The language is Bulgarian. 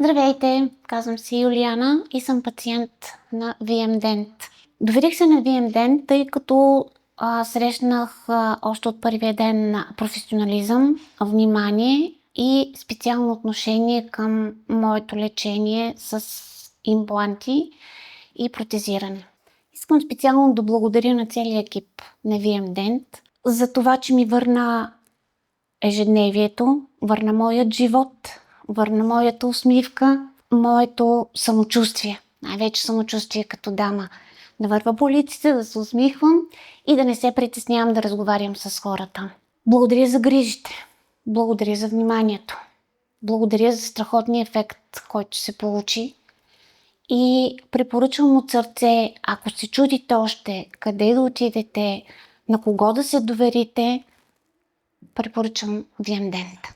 Здравейте, казвам се Юлиана и съм пациент на VMDent. Доверих се на VMDent, тъй като срещнах още от първия ден професионализъм, внимание и специално отношение към моето лечение с импланти и протезиране. Искам специално да благодаря на целия екип на VMDent за това, че ми върна ежедневието, върна моят живот, върна моята усмивка, моето самочувствие. Най-вече самочувствие като дама. Да вървя по улиците, да се усмихвам и да не се притеснявам да разговарям с хората. Благодаря за грижите. Благодаря за вниманието. Благодаря за страхотния ефект, който се получи. И препоръчвам от сърце, ако се чудите още къде да отидете, на кого да се доверите, препоръчвам VMDent.